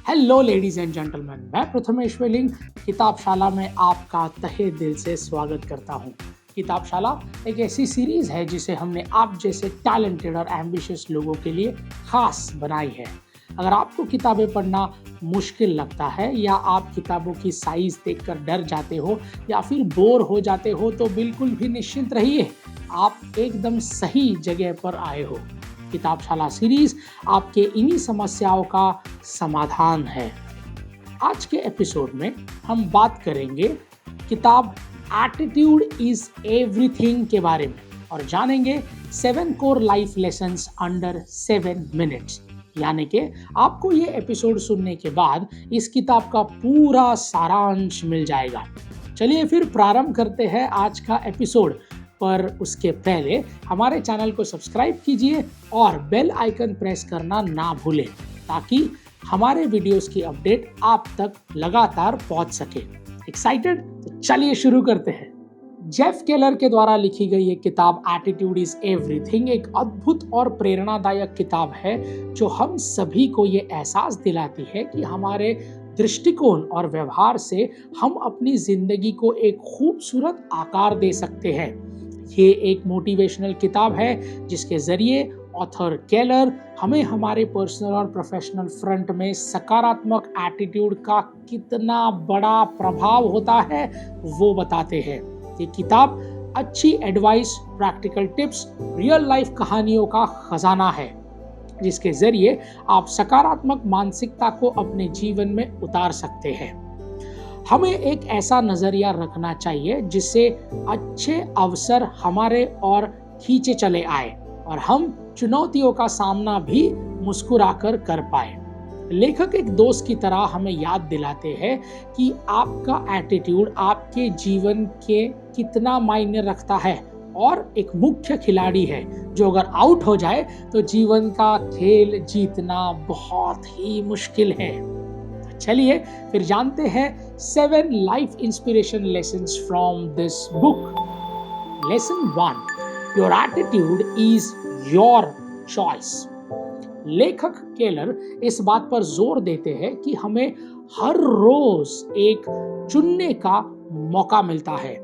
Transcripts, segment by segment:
Hello ladies and gentleman, मैं प्रथमेश वेलिंग किताबशाला में आपका तहे दिल से स्वागत करता हूँ। किताबशाला एक ऐसी सीरीज है जिसे हमने आप जैसे टैलेंटेड और एम्बिशियस लोगों के लिए खास बनाई है। अगर आपको किताबें पढ़ना मुश्किल लगता है या आप किताबों की साइज देखकर डर जाते हो या फिर बोर हो जाते हो तो बिल्कुल भी निश्चिंत रहिए, आप एकदम सही जगह पर आए हो। किताबशाला सीरीज आपके इन्हीं समस्याओं का समाधान है। आज के एपिसोड में हम बात करेंगे किताब एटीट्यूड इज एवरीथिंग के बारे में और जानेंगे 7 core life lessons under 7 minutes. यानी कि आपको ये एपिसोड सुनने के बाद इस किताब का पूरा सारांश मिल जाएगा। चलिए फिर प्रारंभ करते हैं आज का एपिसोड, पर उसके पहले हमारे चैनल को सब्सक्राइब कीजिए और बेल आइकन प्रेस करना ना भूलें ताकि हमारे वीडियोस की अपडेट आप तक लगातार पहुंच सके। एक्साइटेड? तो चलिए शुरू करते हैं। जेफ केलर के द्वारा लिखी गई ये किताब एटीट्यूड इज एवरीथिंग एक अद्भुत और प्रेरणादायक किताब है जो हम सभी को ये एहसास दिलाती है कि हमारे दृष्टिकोण और व्यवहार से हम अपनी जिंदगी को एक खूबसूरत आकार दे सकते हैं। ये एक मोटिवेशनल किताब है जिसके जरिए ऑथर केलर हमें हमारे पर्सनल और प्रोफेशनल फ्रंट में सकारात्मक एटीट्यूड का कितना बड़ा प्रभाव होता है वो बताते हैं। ये किताब अच्छी advice, practical tips, real life कहानियों का खजाना है जिसके जरिए आप सकारात्मक मानसिकता को अपने जीवन में उतार सकते हैं। हमें एक ऐसा नजरिया रखना चाहिए जिससे अच्छे अवसर हमारे और खींचे चले आए और हम चुनौतियों का सामना भी मुस्कुराकर कर पाए। लेखक एक दोस्त की तरह हमें याद दिलाते हैं कि आपका एटीट्यूड आपके जीवन के कितना मायने रखता है और एक मुख्य खिलाड़ी है जो अगर आउट हो जाए तो जीवन का खेल जीतना बहुत ही मुश्किल है। चलिए फिर जानते हैं 7 life inspiration lessons from this book. Lesson 1, your attitude is your choice. लेखक केलर इस बात पर जोर देते हैं कि हमें हर रोज एक चुनने का मौका मिलता है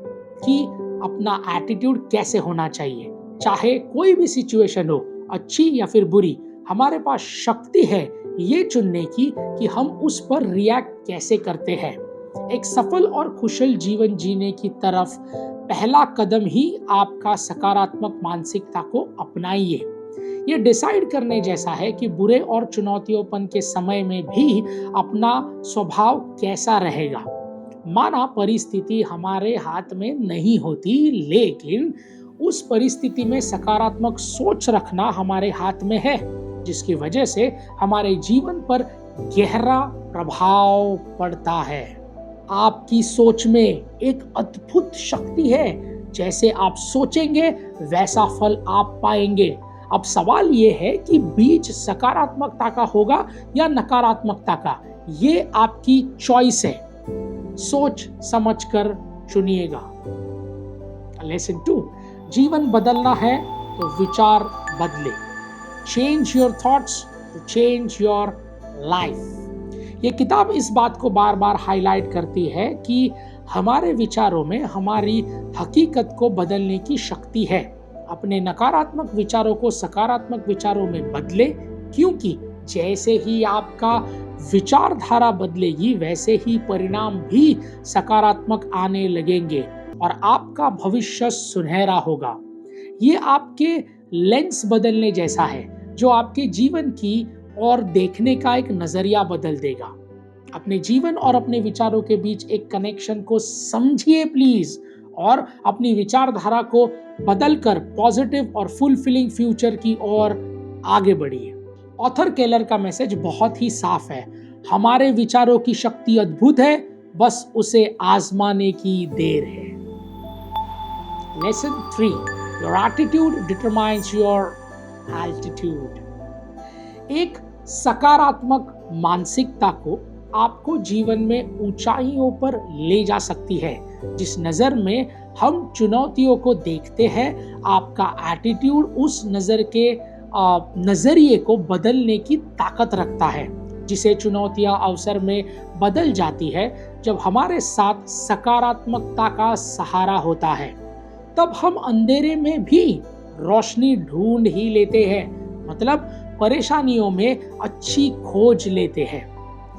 कि अपना एटीट्यूड कैसे होना चाहिए। चाहे कोई भी सिचुएशन हो, अच्छी या फिर बुरी, हमारे पास शक्ति है ये चुनने की कि हम उस पर रिएक्ट कैसे करते हैं। एक सफल और कुशल जीवन जीने की तरफ पहला कदम ही आपका सकारात्मक मानसिकता को अपनाइए। ये डिसाइड करने जैसा है कि बुरे और चुनौतियोंपन के समय में भी अपना स्वभाव कैसा रहेगा। माना परिस्थिति हमारे हाथ में नहीं होती, लेकिन उस परिस्थिति में सकारात्मक सोच रखना हमारे हाथ में है, जिसकी वजह से हमारे जीवन पर गहरा प्रभाव पड़ता है। आपकी सोच में एक अद्भुत शक्ति है, जैसे आप सोचेंगे वैसा फल आप पाएंगे। अब सवाल ये है कि बीज सकारात्मकता का होगा या नकारात्मकता का, ये आपकी चॉइस है। सोच समझकर चुनिएगा। लेसन 2, जीवन बदलना है तो विचार बदले। Change your thoughts to change your life. ये किताब इस बात को बार बार हाईलाइट करती है कि हमारे विचारों में हमारी हकीकत को बदलने की शक्ति है। अपने नकारात्मक विचारों को सकारात्मक विचारों में बदले, क्योंकि जैसे ही आपका विचारधारा बदलेगी वैसे ही परिणाम भी सकारात्मक आने लगेंगे और आपका भविष्य सुनहरा होगा। ये आपके लेंस बदलने जैसा है जो आपके जीवन की और देखने का एक नजरिया बदल देगा। अपने जीवन और अपने विचारों के बीच एक कनेक्शन को समझिए प्लीज और अपनी विचारधारा को बदलकर पॉजिटिव और फुलफिलिंग फ्यूचर की ओर आगे बढ़िए। ऑथर केलर का मैसेज बहुत ही साफ है। हमारे विचारों की शक्ति अद्भुत है, बस उसे आजमाने की देर है। Lesson 3, your attitude determines your altitude. एक सकारात्मक मानसिकता को आपको जीवन में ऊंचाइयों पर ले जा सकती है। जिस नजर में हम चुनौतियों को देखते हैं, आपका एटीट्यूड उस नजरिए को बदलने की ताकत रखता है। जिसे चुनौतियां अवसर में बदल जाती है जब हमारे साथ सकारात्मकता का सहारा होता है। तब हम अंधेरे में भी रोशनी ढूंढ ही लेते हैं, मतलब परेशानियों में अच्छी खोज लेते हैं।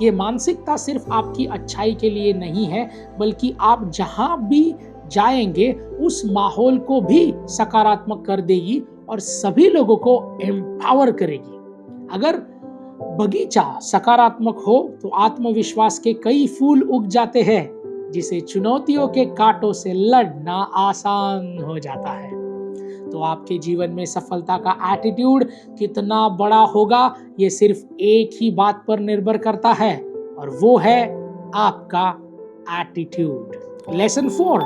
ये मानसिकता सिर्फ आपकी अच्छाई के लिए नहीं है, बल्कि आप जहां भी जाएंगे उस माहौल को भी सकारात्मक कर देगी और सभी लोगों को एम्पावर करेगी। अगर बगीचा सकारात्मक हो तो आत्मविश्वास के कई फूल उग जाते हैं, जिसे चुनौतियों के कांटों से लड़ना आसान हो जाता है। तो आपके जीवन में सफलता का एटीट्यूड कितना बड़ा होगा, ये सिर्फ एक ही बात पर निर्भर करता है, और वो है आपका attitude. Lesson 4,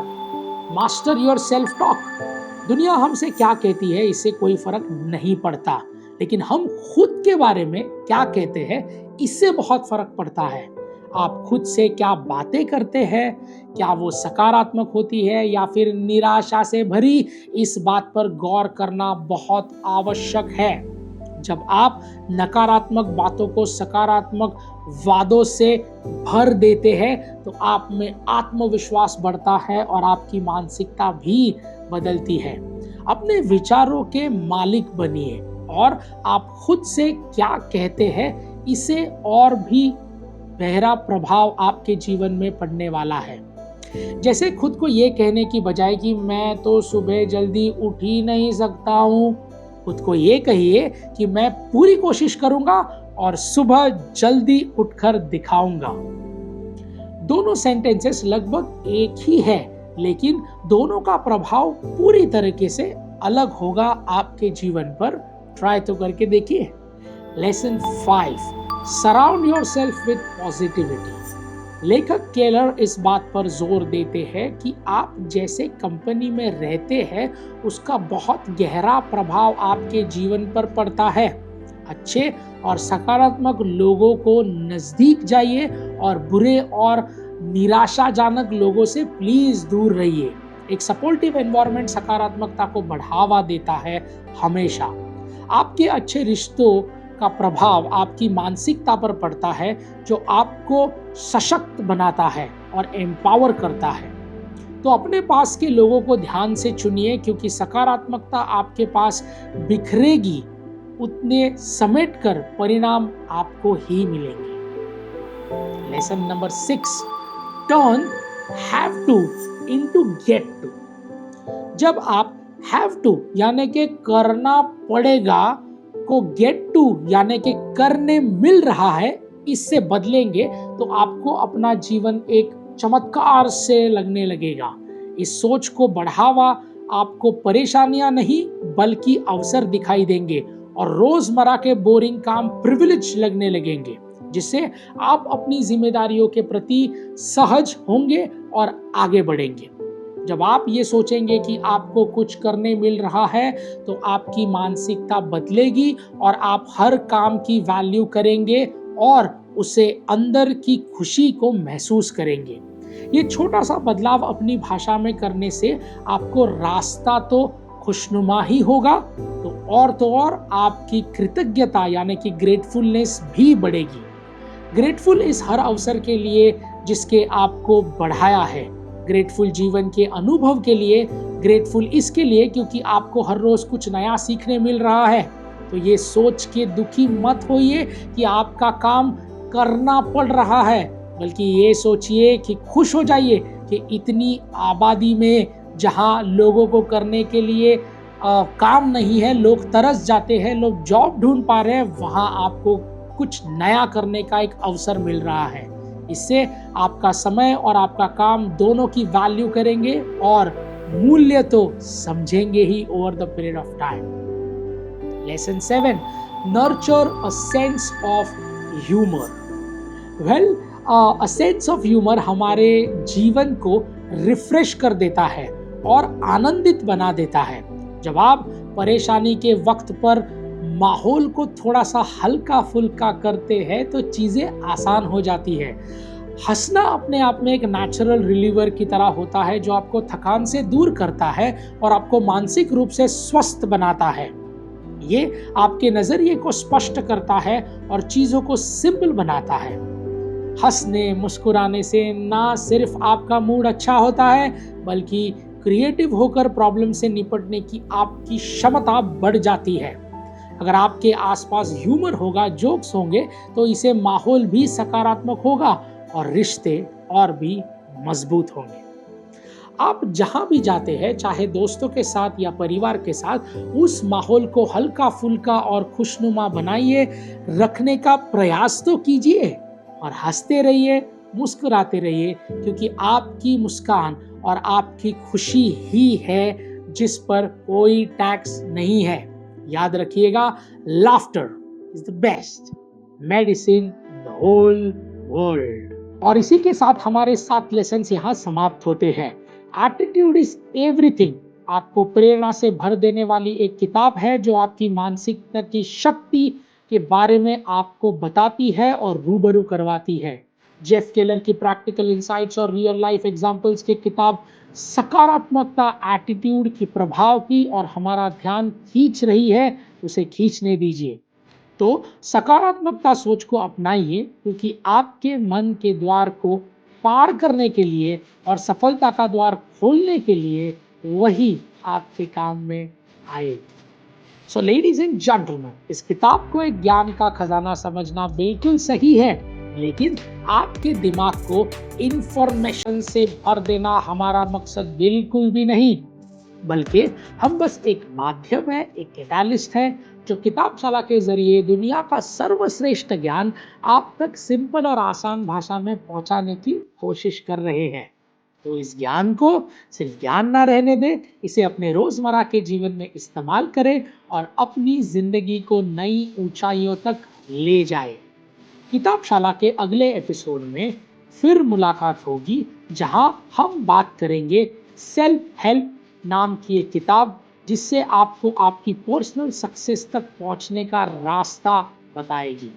master your self talk. दुनिया हमसे क्या कहती है इससे कोई फर्क नहीं पड़ता, लेकिन हम खुद के बारे में क्या कहते हैं इससे बहुत फर्क पड़ता है। आप खुद से क्या बातें करते हैं, क्या वो सकारात्मक होती है या फिर निराशा से भरी, इस बात पर गौर करना बहुत आवश्यक है। जब आप नकारात्मक बातों को सकारात्मक वादों से भर देते हैं तो आप में आत्मविश्वास बढ़ता है और आपकी मानसिकता भी बदलती है। अपने विचारों के मालिक बनिए और आप खुद से क्या कहते हैं इसे और भी गहरा प्रभाव आपके जीवन में पड़ने वाला है। जैसे खुद को ये कहने की बजाय कि मैं तो सुबह जल्दी उठ ही नहीं सकता हूँ, खुद को ये कहिए कि मैं पूरी कोशिश करूंगा और सुबह जल्दी उठकर दिखाऊंगा। दोनों सेंटेंसेस लगभग एक ही है, लेकिन दोनों का प्रभाव पूरी तरीके से अलग होगा आपके जीवन पर। ट्राई तो करके देखिए। Lesson 5, surround yourself with positivity. लेखक केलर इस बात पर जोर देते हैं कि आप जैसे कंपनी में रहते हैं उसका बहुत गहरा प्रभाव आपके जीवन पर पड़ता है। अच्छे और सकारात्मक लोगों को नजदीक जाइए और बुरे और निराशाजनक लोगों से प्लीज दूर रहिए। एक सपोर्टिव एनवायरनमेंट सकारात्मकता को बढ़ावा देता है हमेशा। आपके अच्छे रिश्तों का प्रभाव आपकी मानसिकता पर पड़ता है, जो आपको सशक्त बनाता है और एम्पावर करता है। तो अपने पास के लोगों को ध्यान से चुनिए, क्योंकि सकारात्मकता आपके पास बिखरेगी उतने समेट कर परिणाम आपको ही मिलेंगे। Lesson number 6, turn have to into get to. जब आप हैव टू यानी कि करना पड़ेगा को गेट टू यानी कि करने मिल रहा है इससे बदलेंगे तो आपको अपना जीवन एक चमत्कार से लगने लगेगा। इस सोच को बढ़ावा आपको परेशानियां नहीं बल्कि अवसर दिखाई देंगे और रोजमर्रा के बोरिंग काम प्रिविलेज लगने लगेंगे, जिससे आप अपनी जिम्मेदारियों के प्रति सहज होंगे और आगे बढ़ेंगे। जब आप ये सोचेंगे कि आपको कुछ करने मिल रहा है तो आपकी मानसिकता बदलेगी और आप हर काम की वैल्यू करेंगे और उसे अंदर की खुशी को महसूस करेंगे। ये छोटा सा बदलाव अपनी भाषा में करने से आपको रास्ता तो खुशनुमा ही होगा, तो और आपकी कृतज्ञता यानी कि ग्रेटफुलनेस भी बढ़ेगी। ग्रेटफुल इस हर अवसर के लिए जिसके आपको बढ़ाया है, ग्रेटफुल जीवन के अनुभव के लिए, ग्रेटफुल इसके लिए क्योंकि आपको हर रोज कुछ नया सीखने मिल रहा है। तो ये सोच के दुखी मत होइए कि आपका काम करना पड़ रहा है, बल्कि ये सोचिए कि खुश हो जाइए कि इतनी आबादी में जहां लोगों को करने के लिए काम नहीं है, लोग तरस जाते हैं, लोग जॉब ढूंढ पा रहे हैं, वहां आपको कुछ नया करने का एक अवसर मिल रहा है। इससे आपका समय और आपका काम दोनों की वैल्यू करेंगे और मूल्य तो समझेंगे ही over the period of time. Lesson 7, nurture a sense of humour. Well, a sense of humour हमारे जीवन को रिफ्रेश कर देता है और आनंदित बना देता है। जब आप परेशानी के वक्त पर माहौल को थोड़ा सा हल्का फुल्का करते हैं तो चीजें आसान हो जाती है। हंसना अपने आप में एक नेचुरल रिलीवर की तरह होता है, जो आपको थकान से दूर करता है और आपको मानसिक रूप से स्वस्थ बनाता है। ये आपके नजरिए को स्पष्ट करता है और चीजों को सिंपल बनाता है। हंसने मुस्कुराने से ना सिर्फ आपका मूड अच्छा होता है, बल्कि क्रिएटिव होकर प्रॉब्लम से निपटने की आपकी क्षमता बढ़ जाती है। अगर आपके आसपास ह्यूमर होगा, जोक्स होंगे, तो इसे माहौल भी सकारात्मक होगा और रिश्ते और भी मजबूत होंगे। आप जहां भी जाते हैं, चाहे दोस्तों के साथ या परिवार के साथ, उस माहौल को हल्का फुल्का और खुशनुमा बनाइए, रखने का प्रयास तो कीजिए और हंसते रहिए, मुस्कुराते रहिए, क्योंकि आपकी मुस्कान और आपकी खुशी ही है जिस पर कोई टैक्स नहीं है। याद रखिएगा, laughter is the best medicine the whole world. और इसी के साथ हमारे 7 लेसन यहाँ समाप्त होते हैं। एटीट्यूड इज एवरीथिंग आपको प्रेरणा से भर देने वाली एक किताब है जो आपकी मानसिकता की शक्ति के बारे में आपको बताती है और रूबरू करवाती है। जेफ केलर की प्रैक्टिकल इंसाइट्स और रियल लाइफ एग्जांपल्स की किताब सकारात्मकता एटीट्यूड की प्रभाव की और हमारा ध्यान खींच रही है, उसे खींचने दीजिए। तो सकारात्मकता सोच को अपनाइए, क्योंकि आपके मन के द्वार को पार करने के लिए और सफलता का द्वार खोलने के लिए वही आपके काम में आए। सो लेडीज एंड जेंटलमैन, इस किताब को एक ज्ञान का खजाना समझना बिल्कुल सही है, लेकिन आपके दिमाग को इंफॉर्मेशन से भर देना हमारा मकसद बिल्कुल भी नहीं, बल्कि हम बस एक माध्यम है, एक कैटालिस्ट है जो किताबशाला के जरिए दुनिया का सर्वश्रेष्ठ ज्ञान आप तक सिंपल और आसान भाषा में पहुंचाने की कोशिश कर रहे हैं। तो इस ज्ञान को सिर्फ ज्ञान ना रहने दें, इसे अपने रोजमर्रा के जीवन में इस्तेमाल करें और अपनी जिंदगी को नई ऊंचाइयों तक ले जाए। किताबशाला के अगले एपिसोड में फिर मुलाकात होगी, जहां हम बात करेंगे सेल्फ हेल्प नाम की एक किताब, जिससे आपको आपकी पर्सनल सक्सेस तक पहुंचने का रास्ता बताएगी।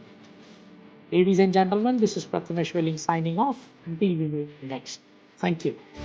Ladies and gentlemen, this is Prathamesh Welling signing off. Until we meet next. Thank you.